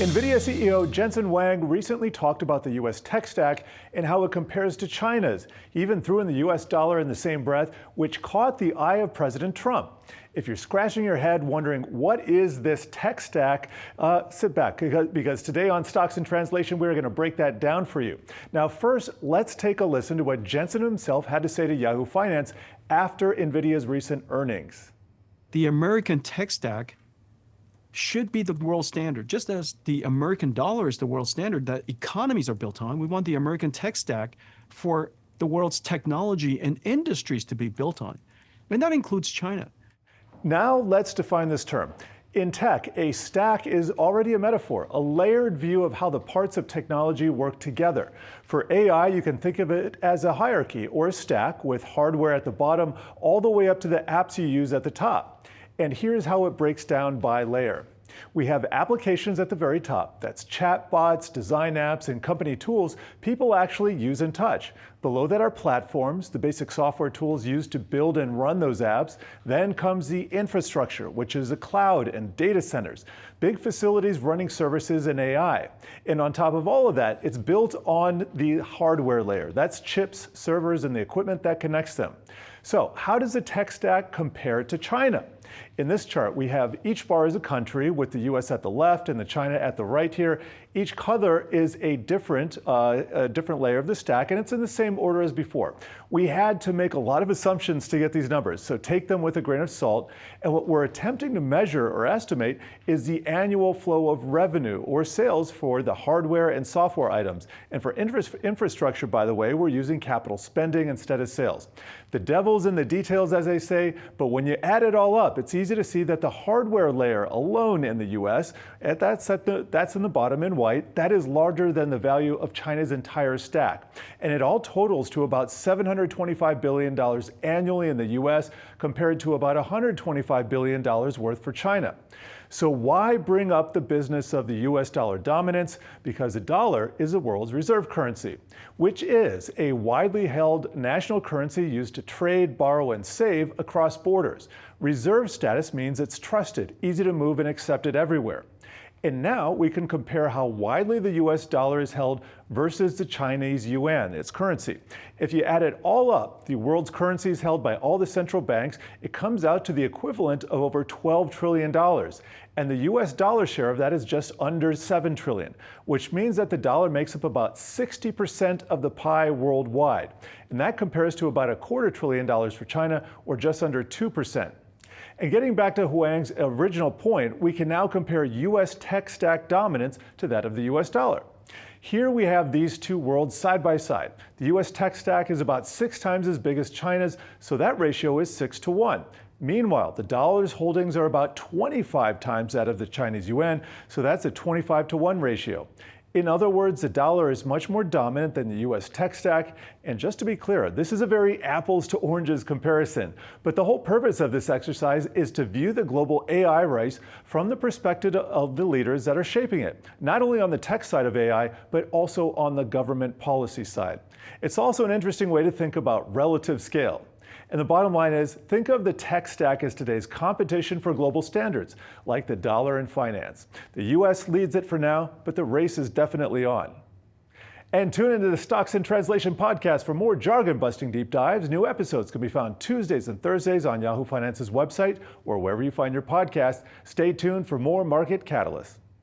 Nvidia CEO Jensen Huang recently talked about the U.S. tech stack and how it compares to China's. He even threw in the U.S. dollar in the same breath, which caught the eye of President Trump. If you're scratching your head wondering what is this tech stack, sit back, because today on Stocks in Translation, we're going to break that down for you. Now, first, let's take a listen to what Jensen himself had to say to Yahoo Finance after Nvidia's recent earnings. The American tech stack should be the world standard. Just as the American dollar is the world standard that economies are built on, we want the American tech stack for the world's technology and industries to be built on. And that includes China. Now let's define this term. In tech, a stack is already a metaphor, a layered view of how the parts of technology work together. For AI, you can think of it as a hierarchy or a stack with hardware at the bottom all the way up to the apps you use at the top. And here's how it breaks down by layer. We have applications at the very top. That's chatbots, design apps, and company tools people actually use and touch. Below that are platforms, the basic software tools used to build and run those apps. Then comes the infrastructure, which is the cloud and data centers, big facilities running services and AI. And on top of all of that, it's built on the hardware layer. That's chips, servers, and the equipment that connects them. So how does the tech stack compare to China? In this chart, we have each bar is a country with the US at the left and the China at the right here. Each color is a different layer of the stack, and it's in the same order as before. We had to make a lot of assumptions to get these numbers, so take them with a grain of salt. And what we're attempting to measure or estimate is the annual flow of revenue or sales for the hardware and software items. And for infrastructure, by the way, we're using capital spending instead of sales. The devil's in the details, as they say, but when you add it all up, it's easy to see that the hardware layer alone in the US, that's in the bottom in white, that is larger than the value of China's entire stack. And it all totals to about $725 billion annually in the US, compared to about $125 billion worth for China. So why bring up the business of the US dollar dominance? Because the dollar is the world's reserve currency, which is a widely held national currency used to trade, borrow, and save across borders. Reserve status means it's trusted, easy to move, and accepted everywhere. And now we can compare how widely the US dollar is held versus the Chinese yuan, its currency. If you add it all up, the world's currencies held by all the central banks, it comes out to the equivalent of over $12 trillion. And the US dollar share of that is just under $7 trillion, which means that the dollar makes up about 60% of the pie worldwide. And that compares to about $250 billion for China, or just under 2%. And getting back to Huang's original point, we can now compare US tech stack dominance to that of the US dollar. Here we have these two worlds side by side. The US tech stack is about 6 times as big as China's, so that ratio is 6 to 1. Meanwhile, the dollar's holdings are about 25 times that of the Chinese yuan, so that's a 25 to 1 ratio. In other words, the dollar is much more dominant than the US tech stack. And just to be clear, this is a very apples to oranges comparison. But the whole purpose of this exercise is to view the global AI race from the perspective of the leaders that are shaping it, not only on the tech side of AI, but also on the government policy side. It's also an interesting way to think about relative scale. And the bottom line is, think of the tech stack as today's competition for global standards, like the dollar in finance. The US leads it for now, but the race is definitely on. And tune into the Stocks in Translation podcast for more jargon-busting deep dives. New episodes can be found Tuesdays and Thursdays on Yahoo Finance's website or wherever you find your podcast. Stay tuned for more market catalysts.